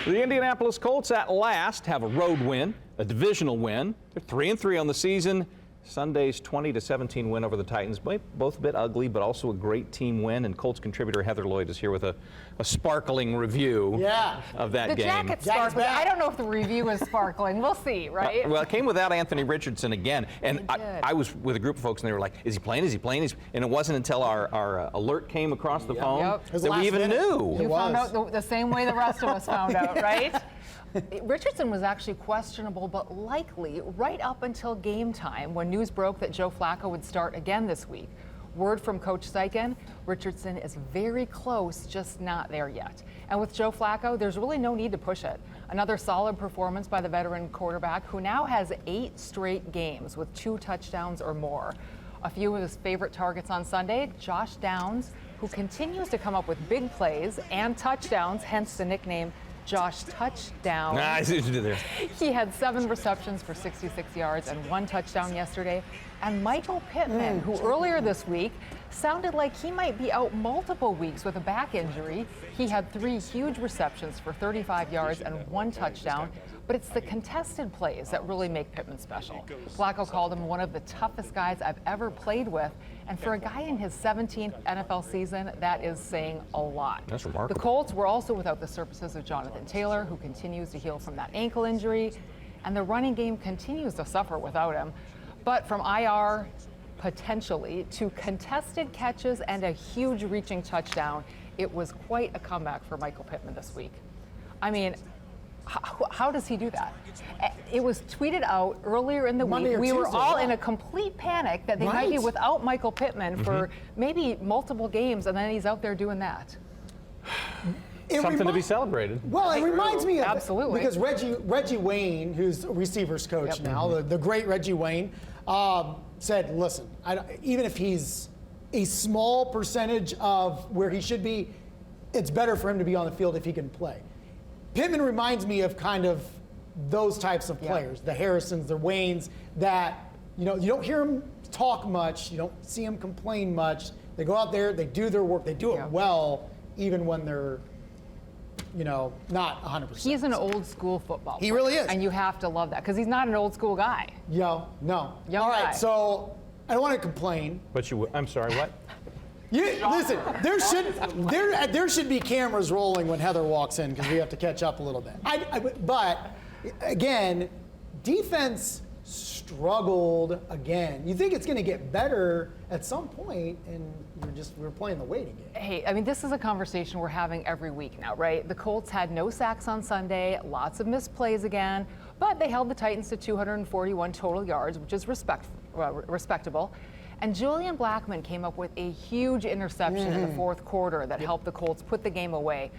The Indianapolis Colts at last have a road win, a divisional win. They're 3-3 on the season. Sunday's 20-17 win over the Titans, both a bit ugly, but also a great team win. And Colts contributor Heather Lloyd is here with a sparkling review of that game. The jacket's sparkling. I don't know if the review is sparkling. We'll see, right? Well, it came without Anthony Richardson again. And I was with a group of folks, and they were like, is he playing? Is he playing? And it wasn't until our alert came across the phone that we even knew. You found out the same way the rest of us found out, right? Richardson was actually questionable, but likely right up until game time when news broke that Joe Flacco would start again this week. Word from Coach Steichen, Richardson is very close, just not there yet. And with Joe Flacco, there's really no need to push it. Another solid performance by the veteran quarterback who now has 8 straight games with 2 touchdowns or more. A few of his favorite targets on Sunday, Josh Downs, who continues to come up with big plays and touchdowns, hence the nickname Josh Touchdown. I see what you did there. He had 7 receptions for 66 yards and 1 touchdown yesterday. And Michael Pittman, who earlier this week sounded like he might be out multiple weeks with a back injury. He had 3 huge receptions for 35 yards and 1 touchdown. But it's the contested plays that really make Pittman special. Flacco called him one of the toughest guys I've ever played with. And for a guy in his 17th NFL season, that is saying a lot. That's remarkable. The Colts were also without the services of Jonathan Taylor, who continues to heal from that ankle injury. And the running game continues to suffer without him. But from IR, potentially, to contested catches and a huge reaching touchdown, it was quite a comeback for Michael Pittman this week. I mean, how does he do that? It was tweeted out earlier in the week. We were all in a complete panic that they might be without Michael Pittman for maybe multiple games, and then he's out there doing that. Something to be celebrated. Well, it reminds me of absolutely because Reggie Wayne, who's receivers coach now, the great Reggie Wayne, said, "Listen, even if he's a small percentage of where he should be, it's better for him to be on the field if he can play." Pittman reminds me of kind of those types of players, the Harrisons, the Waynes, that you don't hear them talk much, you don't see them complain much. They go out there, they do their work, they do it well, even when they're not 100%. He's an old school football player. He really is. And you have to love that because he's not an old school guy. No. Young All right, guy. so I don't want to complain. But I'm sorry, what? Listen, there should be cameras rolling when Heather walks in because we have to catch up a little bit. But again, defense struggled again. You think it's going to get better at some point, and we're playing the waiting game. Hey, I mean, this is a conversation we're having every week now, right? The Colts had no sacks on Sunday, lots of missed plays again, but they held the Titans to 241 total yards, which is respectable. And Julian Blackmon came up with a huge interception in the 4th quarter that helped the Colts put the game away.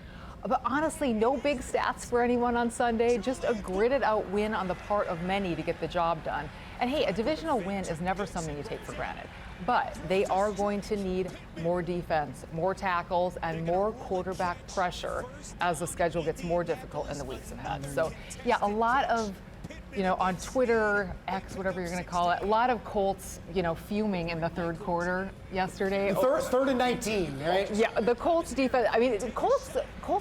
But honestly, no big stats for anyone on Sunday, just a gritted out win on the part of many to get the job done. And hey, a divisional win is never something you take for granted. But they are going to need more defense, more tackles, and more quarterback pressure as the schedule gets more difficult in the weeks ahead. So yeah, a lot of on Twitter, X, whatever you're going to call it, a lot of Colts, fuming in the 3rd quarter yesterday. Third and 19, right? Yeah, the Colts defense. I mean, Colts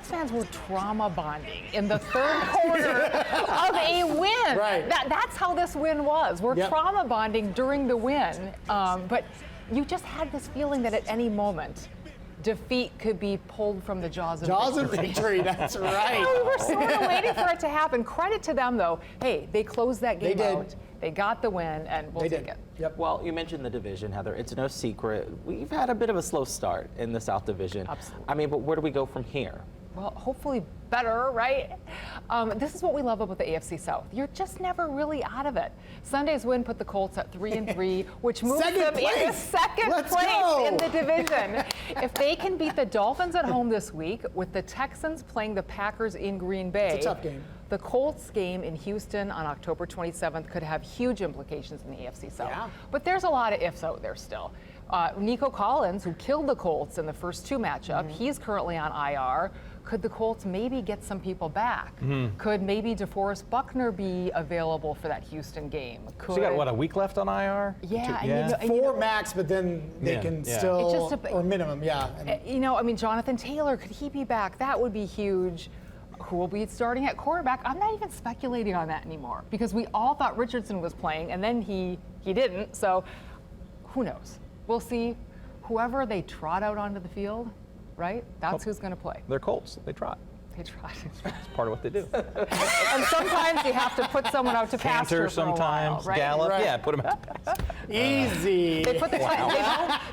fans were trauma bonding in the 3rd quarter of a win. Right. That's how this win was. We're trauma bonding during the win, but you just had this feeling that at any moment, defeat could be pulled from the jaws of victory. That's right. We were sort of waiting for it to happen. Credit to them, though. Hey, they closed that game out. They got the win, and we'll take it. Yep. Well, you mentioned the division, Heather. It's no secret. We've had a bit of a slow start in the South Division. Absolutely. I mean, but where do we go from here? Well, hopefully better, right? This is what we love about the AFC South. You're just never really out of it. Sunday's win put the Colts at 3-3, which moves them into second place in the division. If they can beat the Dolphins at home this week, with the Texans playing the Packers in Green Bay, it's a tough game. The Colts game in Houston on October 27th could have huge implications in the AFC South. Yeah. But there's a lot of ifs out there still. Nico Collins, who killed the Colts in the first 2 matchups, he's currently on IR. Could the Colts maybe get some people back? Could maybe DeForest Buckner be available for that Houston game? So you got, a week left on IR? Yeah. 4 max, but then they can still, or minimum, I mean, Jonathan Taylor, could he be back? That would be huge. Who will be starting at quarterback? I'm not even speculating on that anymore because we all thought Richardson was playing and then he didn't. So who knows? We'll see. Whoever they trot out onto the field, right? That's who's going to play. They're Colts. They trot. They trot. It's part of what they do. And sometimes you have to put someone out to pasture Canter for a while, sometimes, right? Gallop. Right. Yeah, put them out to pasture. Easy. They put the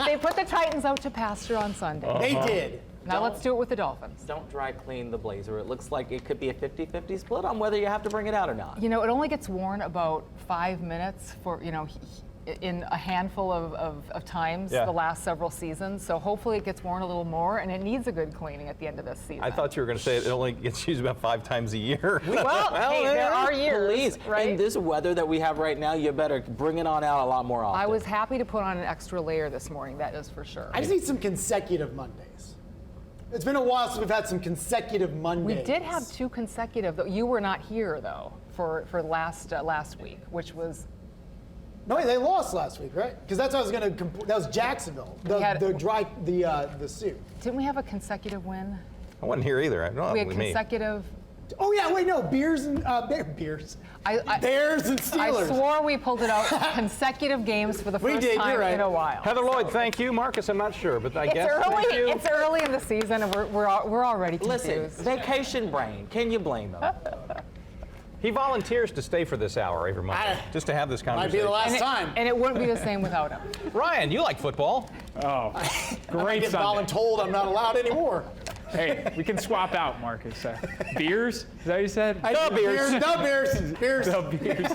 they put the Titans out to pasture on Sunday. They did. Now let's do it with the Dolphins. Don't dry clean the blazer. It looks like it could be a 50-50 split on whether you have to bring it out or not. You know, it only gets worn about 5 minutes for, in a handful of times Yeah. the last several seasons. So hopefully it gets worn a little more, and it needs a good cleaning at the end of this season. I thought you were going to say it only gets used about 5 times a year. Well, hey, there are years, Please, right? in this weather that we have right now, you better bring it on out a lot more often. I was happy to put on an extra layer this morning, that is for sure. I just need some consecutive Mondays. It's been a while since we've had some consecutive Mondays. We did have 2 consecutive, though. You were not here, though, for last week, which was No, wait, they lost last week, right? Because that's what I was going to. That was Jacksonville. The suit. Didn't we have a consecutive win? I wasn't here either. I don't know. We had Me. consecutive. Oh yeah, wait, no, Bears and Bears. Bears and Steelers. I swore we pulled it out consecutive games for the We first did, time you're right. in a while. Heather Lloyd, thank you. Marcus, I'm not sure, but I It's guess early. thank you. It's early in the season, and we're already confused. Listen, vacation brain. Can you blame them? He volunteers to stay for this hour every Monday, just to have this Might be conversation. the last time. And it wouldn't be the same without him. Ryan, you like football. Oh, I great get Sunday. voluntold I'm not allowed anymore. Hey, we can swap out, Marcus. Beers? Is that what you said? The Bears. The Beers.